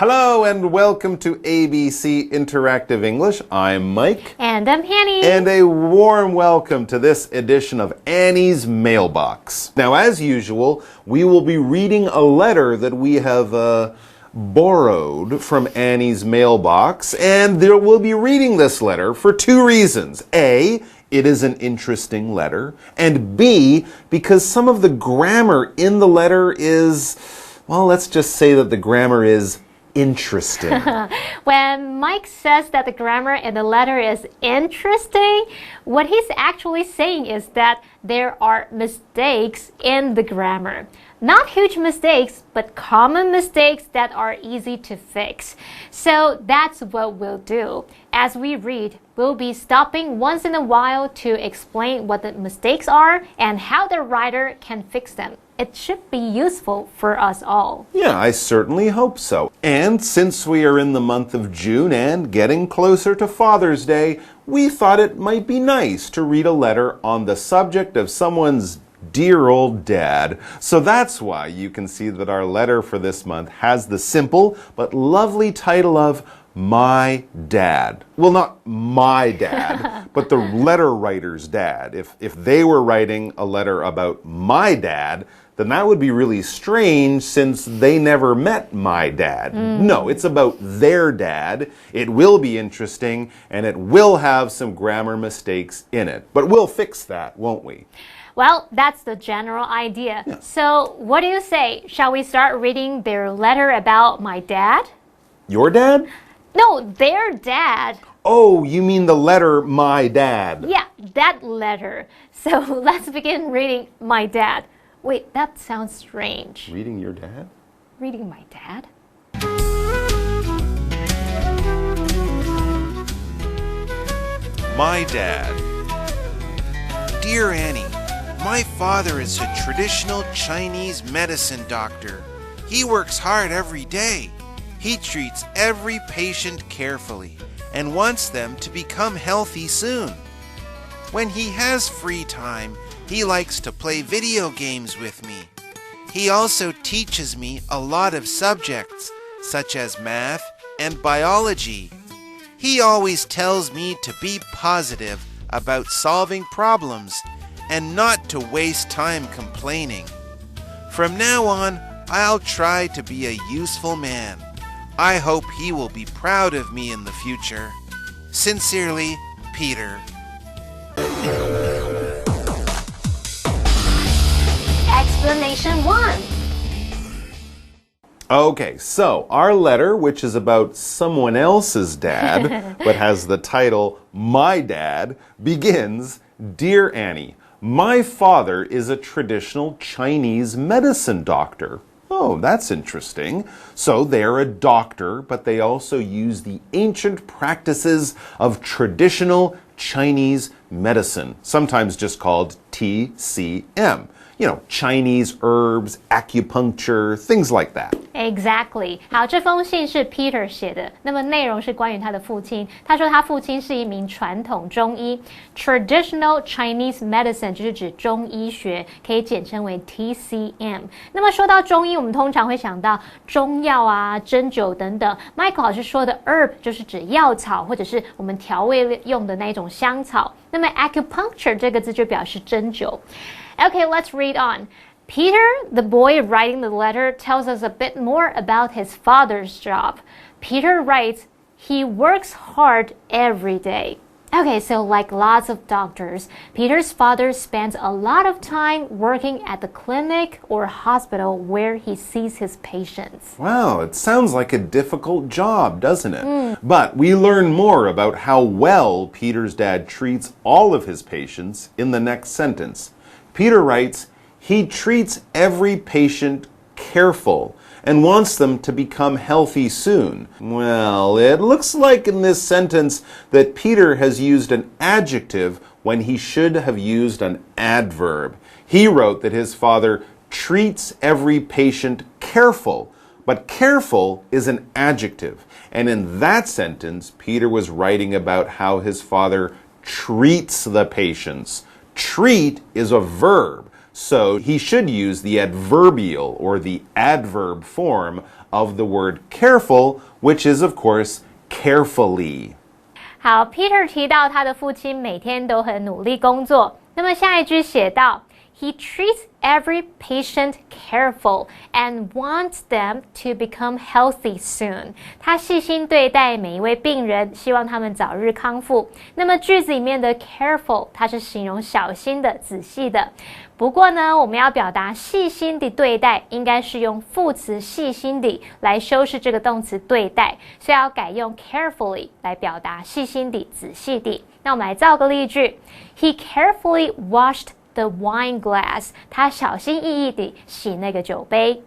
Hello and welcome to ABC Interactive English. I'm Mike. And I'm Annie. And a warm welcome to this edition of Annie's Mailbox. Now, as usual, we will be reading a letter that we have borrowed from Annie's mailbox, and we'll be reading this letter for two reasons. A, it is an interesting letter, and B, because some of the grammar in the letter is, well, let's just say that the grammar is interesting. When Mike says that the grammar in the letter is interesting, what he's actually saying is that there are mistakes in the grammar. Not huge mistakes, but common mistakes that are easy to fix. So that's what we'll do. As we read, we'll be stopping once in a while to explain what the mistakes are and how the writer can fix them. It should be useful for us all. Yeah, I certainly hope so. And since we are in the month of June and getting closer to Father's Day, we thought it might be nice to read a letter on the subject of someone's dear old dad. So that's why you can see that our letter for this month has the simple but lovely title of My Dad. Well, not my dad, but the letter writer's dad. If they were writing a letter about my dad, then that would be really strange since they never met my dad. No, it's about their dad. It will be interesting and it will have some grammar mistakes in it. But we'll fix that, won't we? Well, that's the general idea. Yeah. So, what do you say? Shall we start reading their letter about my dad? Your dad? No, their dad. Oh, you mean the letter My Dad? Yeah, that letter. So, let's begin reading my dad. Wait, that sounds strange. Reading your dad? Reading my dad? My dad. Dear Annie, my father is a traditional Chinese medicine doctor. He works hard every day. He treats every patient carefully and wants them to become healthy soon. When he has free time, he likes to play video games with me. He also teaches me a lot of subjects, such as math and biology. He always tells me to be positive about solving problems and not to waste time complaining. From now on, I'll try to be a useful man. I hope he will be proud of me in the future. Sincerely, Peter. Explanation 1. Okay, so our letter, which is about someone else's dad, but has the title My Dad, begins, Dear Annie, my father is a traditional Chinese medicine doctor. Oh, that's interesting. So they're a doctor, but they also use the ancient practices of traditional Chinese medicine, sometimes just called TCM. You know, Chinese herbs, acupuncture, things like that. Exactly. 好，这封信是 Peter 写的，那么内容是关于他的父亲。他说他父亲是一名传统中医 ，Traditional Chinese Medicine 就是指中医学，可以简称为 TCM。那么说到中医，我们通常会想到中药啊、针灸等等。Michael 老师说的 herb 就是指药草，或者是我们调味用的那一种香草。那么 acupuncture 这个字就表示针灸。Okay, let's read on. Peter, the boy writing the letter, tells us a bit more about his father's job. Peter writes, he works hard every day. Okay, so like lots of doctors, Peter's father spends a lot of time working at the clinic or hospital where he sees his patients. Wow, it sounds like a difficult job, doesn't it? But we learn more about how well Peter's dad treats all of his patients in the next sentence. Peter writes, he treats every patient careful and wants them to become healthy soon. Well, it looks like in this sentence that Peter has used an adjective when he should have used an adverb. He wrote that his father treats every patient careful, but careful is an adjective. And in that sentence, Peter was writing about how his father treats the patients. Treat is a verb. So he should use the adverbial or the adverb form of the word careful, which is, of course, carefully. 好 ，Peter 提到他的父亲每天都很努力工作。那么下一句写到 ，He treats every patient careful and wants them to become healthy soon. 他细心对待每一位病人，希望他们早日康复。那么句子里面的 careful， 它是形容小心的、仔细的。不过呢，我们要表达细心地对待，应该是用副词细心地来修饰这个动词对待，所以要改用 carefully 来表达细心地、仔细地。那我们来造个例句 ：He carefully washed the wine glass. 他小心翼翼地洗那个酒杯。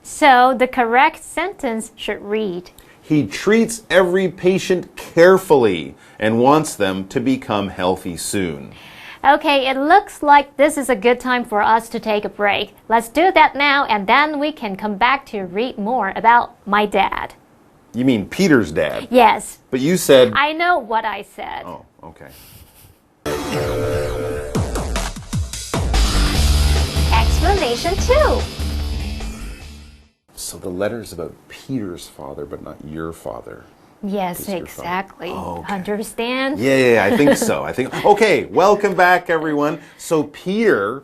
So the correct sentence should read. He treats every patient carefully and wants them to become healthy soon. Okay, it looks like this is a good time for us to take a break. Let's do that now, and then we can come back to read more about my dad. You mean Peter's dad? Yes. But you said... I know what I said. Oh, okay. Explanation 2. So the letter's about Peter's father, but not your father. Yes, exactly. Oh, okay. Understand? Yeah, I think so. Okay, welcome back, everyone. So Peter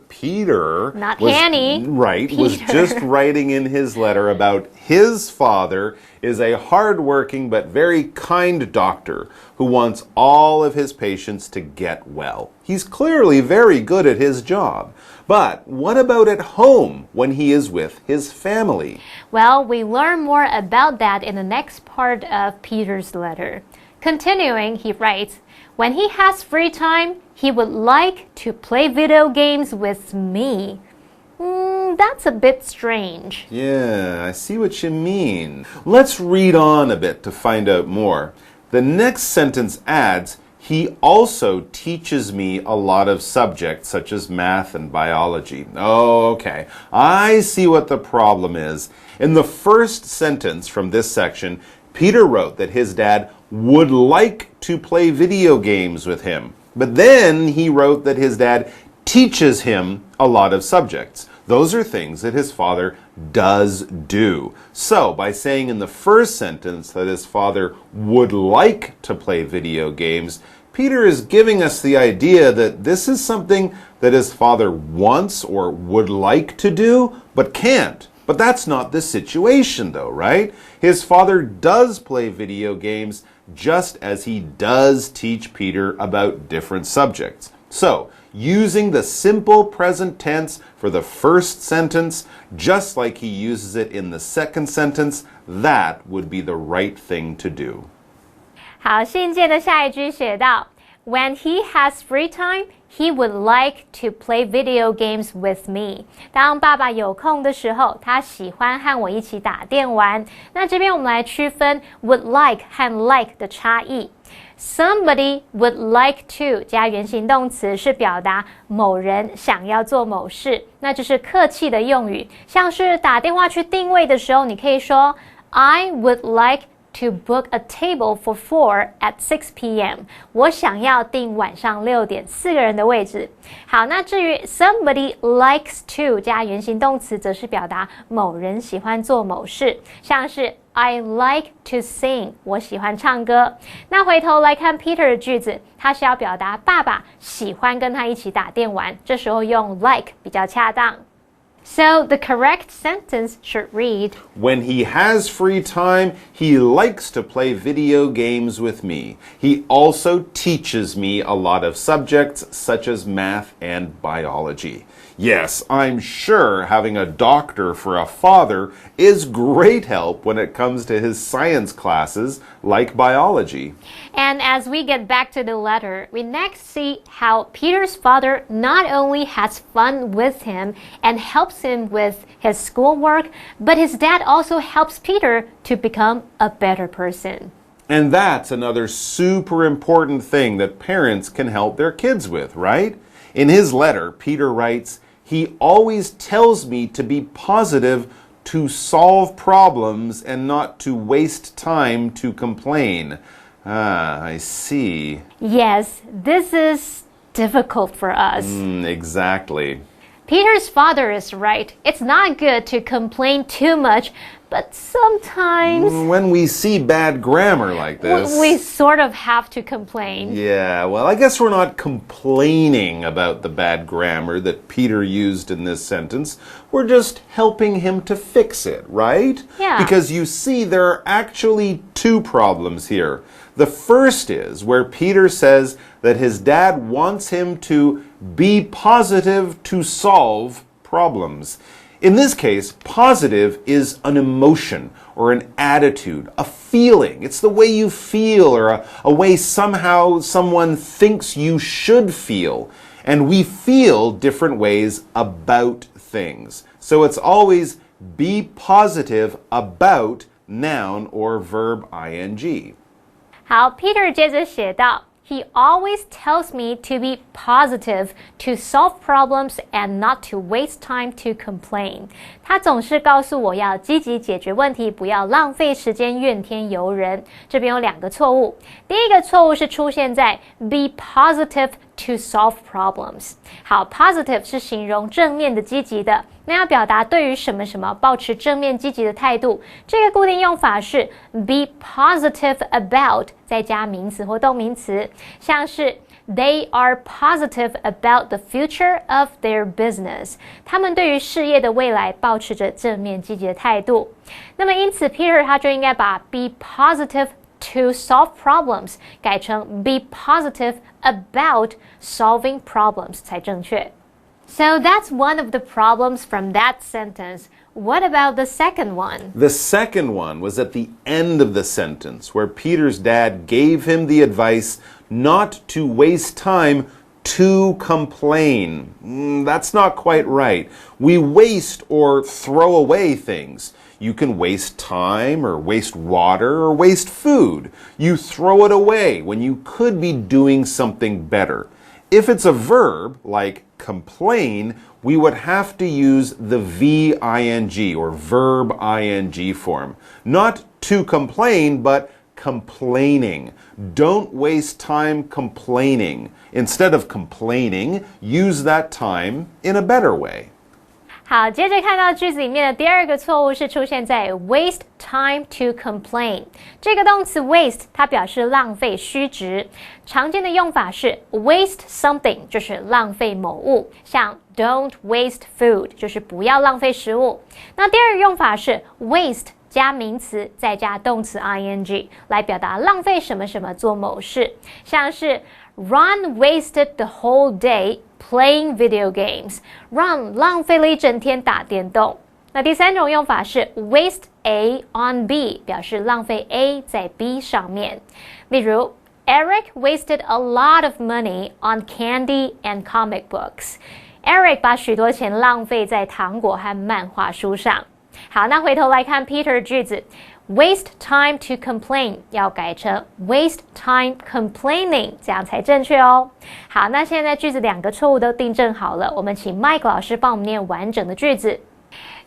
Not was, Hanny. Right, Peter. was just writing in his letter about his father is a hardworking but very kind doctor who wants all of his patients to get well. He's clearly very good at his job. But what about at home when he is with his family? Well, we learn more about that in the next part of Peter's letter. Continuing, he writes, when he has free time, he would like to play video games with me. That's a bit strange. Yeah, I see what you mean. Let's read on a bit to find out more. The next sentence adds, he also teaches me a lot of subjects such as math and biology. Oh, okay. I see what the problem is. In the first sentence from this section, Peter wrote that his dad would like to play video games with him. But then he wrote that his dad teaches him a lot of subjects. Those are things that his father does do. So, by saying in the first sentence that his father would like to play video games, Peter is giving us the idea that this is something that his father wants or would like to do, but can't. But that's not the situation, though, right? His father does play video games just as he does teach Peter about different subjects. So, using the simple present tense for the first sentence, just like he uses it in the second sentence, that would be the right thing to do. 好，信件的下一句写到 When he has free time, he would like to play video games with me. 当爸爸有空的时候，他喜欢和我一起打电玩。那这边我们来区分 would like 和 like 的差异。Somebody would like to 加原形动词是表达某人想要做某事，那就是客气的用语。像是打电话去定位的时候，你可以说 I would like to book a table for 4 at 6 p.m. 我想要订晚上6点4个人的位置。好，那至于 somebody likes to 加原形动词，则是表达某人喜欢做某事，像是 I like to sing 我喜欢唱歌。那回头来看 Peter 的句子，他是要表达爸爸喜欢跟他一起打电玩，这时候用 like 比较恰当。So the correct sentence should read, When he has free time, he likes to play video games with me. He also teaches me a lot of subjects such as math and biology. Yes, I'm sure having a doctor for a father is great help when it comes to his science classes like biology. And as we get back to the letter, we next see how Peter's father not only has fun with him and helps him with his schoolwork, but his dad also helps Peter to become a better person. And that's another super important thing that parents can help their kids with, right? In his letter, Peter writes, he always tells me to be positive, to solve problems, and not to waste time to complain. Ah, I see. Yes, this is difficult for us. Exactly. Peter's father is right. It's not good to complain too much, but sometimes... When we see bad grammar like this... we sort of have to complain. Yeah, well, I guess we're not complaining about the bad grammar that Peter used in this sentence. We're just helping him to fix it, right? Yeah. Because you see, there are actually two problems here. The first is where Peter says that his dad wants him to be positive to solve problems. In this case, positive is an emotion or an attitude, a feeling. It's the way you feel or a way somehow someone thinks you should feel. And we feel different ways about things. So it's always be positive about noun or verb ing. 好 ，Peter 接着写道 He always tells me to be positive, to solve problems, and not to waste time to complain. 他总是告诉我要积极解决问题，不要浪费时间怨天尤人。这边有两个错误。第一个错误是出现在 be positive to solve problems. 好 ，positive 是形容正面的、积极的。那要表达对于什么什么保持正面积极的态度，这个固定用法是 be positive about 再加名词或动名词，像是 They are positive about the future of their business. 他们对于事业的未来保持着正面积极的态度。那么因此 Peter 他就应该把 be positive to solve problems 改成 be positive about solving problems 才正确。So that's one of the problems from that sentence. What about the second one? The second one was at the end of the sentence, where Peter's dad gave him the advice not to waste time to complain. That's not quite right. We waste or throw away things. You can waste time or waste water or waste food. You throw it away when you could be doing something better. If it's a verb, like complain, we would have to use the V-ing or verb ing form. Not to complain, but complaining. Don't waste time complaining. Instead of complaining, use that time in a better way. 好，接着看到句子里面的第二个错误是出现在 waste time to complain。这个动词 waste 它表示浪费、虚值，常见的用法是 waste something， 就是浪费某物，像 don't waste food， 就是不要浪费食物。那第二个用法是 waste 加名词再加动词 ing 来表达浪费什么什么做某事，像是 Ron wasted the whole day playing video games. Ron 浪费了一整天打电动。那第三种用法是 waste A on B， 表示浪费 A 在 B 上面。例如 Eric wasted a lot of money on candy and comic books. Eric 把许多钱浪费在糖果和漫画书上。好，那回头来看 Peter 的句子。Waste time to complain 要改成 waste time complaining， 这样才正确哦。好，那现在句子两个错误都订正好了，我们请 Mike 老师帮我们念完整的句子。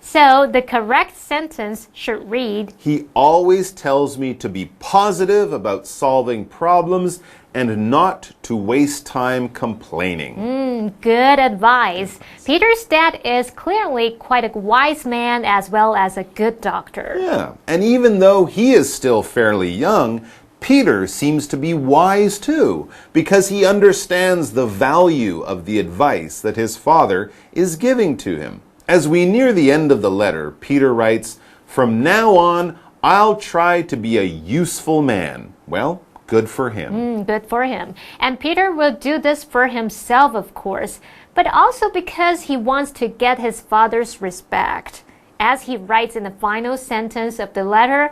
So the correct sentence should read, He always tells me to be positive about solving problems and not to waste time complaining. Good advice. Peter's dad is clearly quite a wise man as well as a good doctor. Yeah, and even though he is still fairly young, Peter seems to be wise too, because he understands the value of the advice that his father is giving to him. As we near the end of the letter, Peter writes, From now on, I'll try to be a useful man. Well, good for him. Good for him. And Peter will do this for himself, of course, but also because he wants to get his father's respect. As he writes in the final sentence of the letter,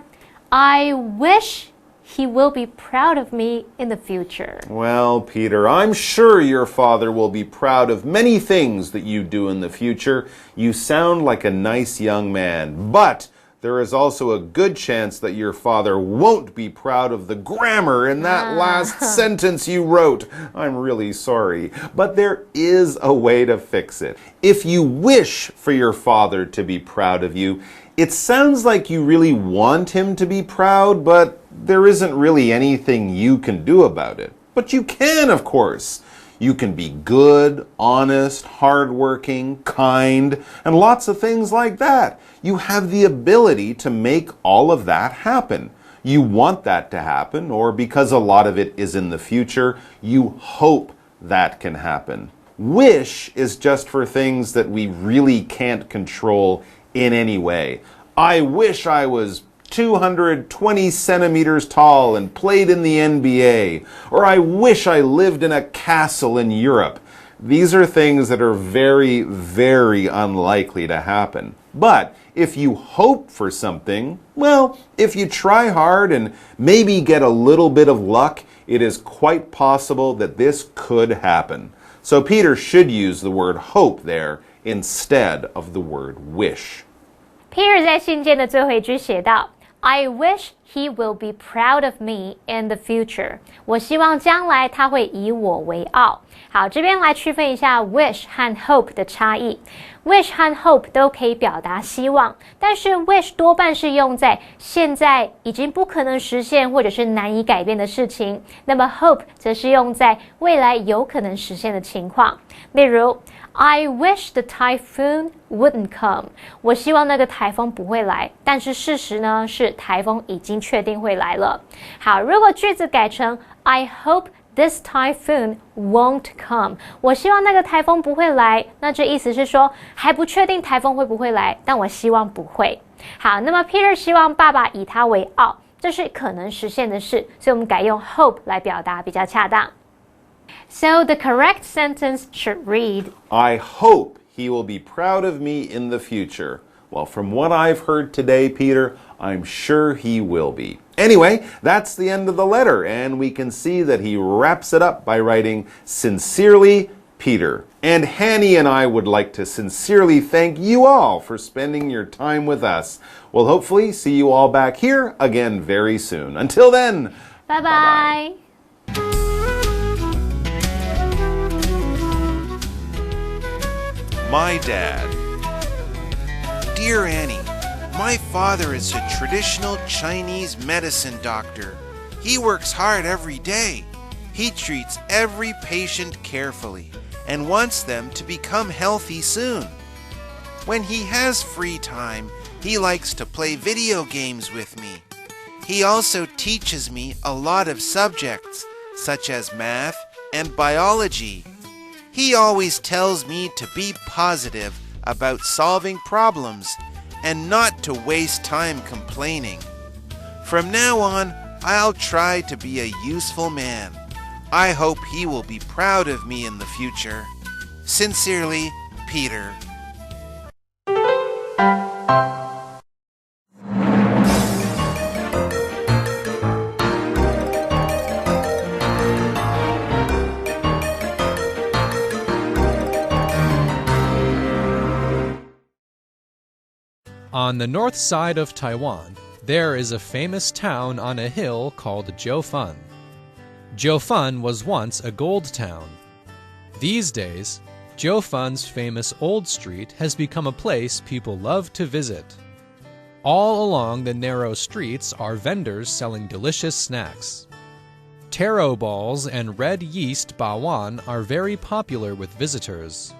I wish he will be proud of me in the future. Well, Peter, I'm sure your father will be proud of many things that you do in the future. You sound like a nice young man, but there is also a good chance that your father won't be proud of the grammar in that last sentence you wrote. I'm really sorry, but there is a way to fix it. If you wish for your father to be proud of you, it sounds like you really want him to be proud, but there isn't really anything you can do about it. But you can, of course. You can be good, honest, hardworking, kind, and lots of things like that. You have the ability to make all of that happen. You want that to happen, or because a lot of it is in the future, you hope that can happen. Wish is just for things that we really can't control in any way. I wish I was 220 centimeters tall and played in the NBA, or I wish I lived in a castle in Europe. These are things that are very, very unlikely to happen. But if you hope for something, well, if you try hard and maybe get a little bit of luck, it is quite possible that this could happen. So Peter should use the word hope there instead of the word wish. Peter 在信件的最后一句写道I wish he will be proud of me in the future. 我希望将来他会以我为傲。好，这边来区分一下 wish 和 hope 的差异。wish 和 hope 都可以表达希望，但是 wish 多半是用在现在已经不可能实现或者是难以改变的事情。那么 hope 则是用在未来有可能实现的情况。例如I wish the typhoon wouldn't come. 我希望那个台风不会来，但是事实呢是台风已经确定会来了。好，如果句子改成 I hope this typhoon won't come. 我希望那个台风不会来，那这意思是说还不确定台风会不会来，但我希望不会。好，那么 Peter 希望爸爸以他为傲，这是可能实现的事，所以我们改用 hope 来表达比较恰当。So the correct sentence should read, I hope he will be proud of me in the future. Well, from what I've heard today, Peter, I'm sure he will be. Anyway, that's the end of the letter, and we can see that he wraps it up by writing, Sincerely, Peter. And Hanny and I would like to sincerely thank you all for spending your time with us. We'll hopefully see you all back here again very soon. Until then, bye-bye. My dad. Dear Annie, my father is a traditional Chinese medicine doctor. He works hard every day. He treats every patient carefully and wants them to become healthy soon. When he has free time, he likes to play video games with me. He also teaches me a lot of subjects, such as math and biology. He always tells me to be positive about solving problems and not to waste time complaining. From now on, I'll try to be a useful man. I hope he will be proud of me in the future. Sincerely, Peter. On the north side of Taiwan, there is a famous town on a hill called Jiufan. Jiufan was once a gold town. These days, Jiufan's famous old street has become a place people love to visit. All along the narrow streets are vendors selling delicious snacks. Taro balls and red yeast bawan are very popular with visitors.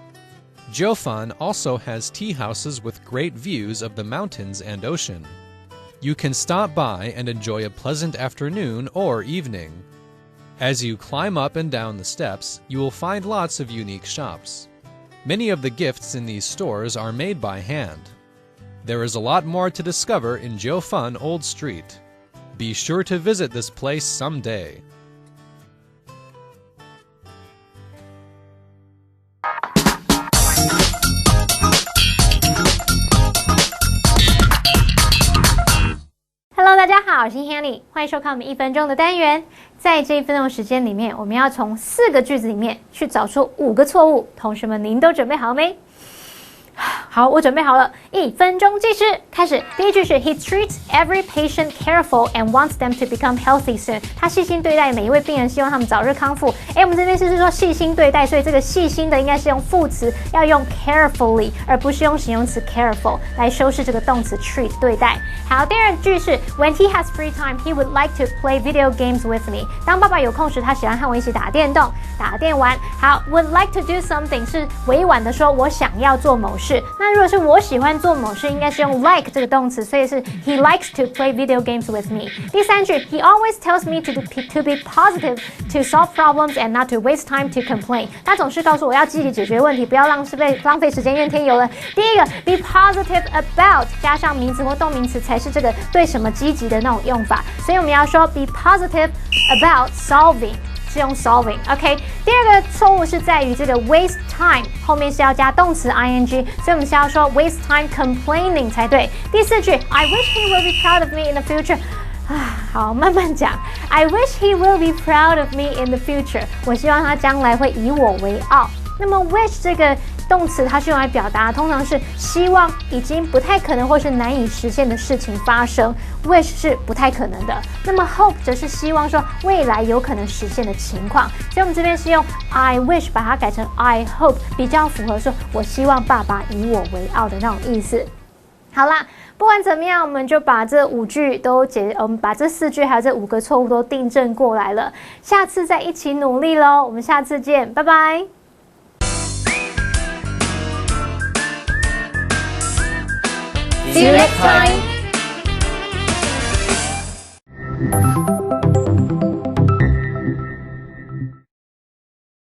Jiufan also has tea houses with great views of the mountains and ocean. You can stop by and enjoy a pleasant afternoon or evening. As you climb up and down the steps, you will find lots of unique shops. Many of the gifts in these stores are made by hand. There is a lot more to discover in Jiufan Old Street. Be sure to visit this place someday. Hello， 大家好，我是 Hanny， 欢迎收看我们1分钟的单元。在这1分钟的时间里面，我们要从4个句子里面去找出5个错误。同学们，您都准备好没？好，我准备好了，1分钟计时，开始。第一句是 He treats every patient careful and wants them to become healthy soon。他细心对待每一位病人，希望他们早日康复。我们这边是说细心对待，所以这个细心的应该是用副词，要用 carefully， 而不是用形容词 careful 来修饰这个动词 treat 对待。好，第二句是 When he has free time, he would like to play video games with me。当爸爸有空时，他喜欢和我一起打电动、打电玩。好 ，would like to do something 是委婉的说我想要做某事。那如果是我喜欢做某事，应该是用 like 这个动词，所以是 He likes to play video games with me。第三句 He always tells me to be positive, to solve problems and not to waste time to complain。他总是告诉我要积极解决问题，不要浪费时间怨天尤人。第一个 be positive about 加上名词或动名词才是这个对什么积极的那种用法，所以我们要说 be positive about solving。是用 solving，OK。第二个错误是在于这个 waste time 后面是要加动词 ing， 所以我们是要说 waste time complaining 才对。第四句 I wish he will be proud of me in the future。好，慢慢讲。I wish he will be proud of me in the future。我希望他将来会以我为傲。那么 wish 这个动词它是用来表达，通常是希望已经不太可能或是难以实现的事情发生 ，wish 是不太可能的。那么 hope 则是希望说未来有可能实现的情况，所以我们这边是用 I wish 把它改成 I hope， 比较符合说我希望爸爸以我为傲的那种意思。好啦，不管怎么样，我们就把这5句都我们把这4句还有这5个错误都订正过来了。下次再一起努力咯，我们下次见，拜拜。See you next time.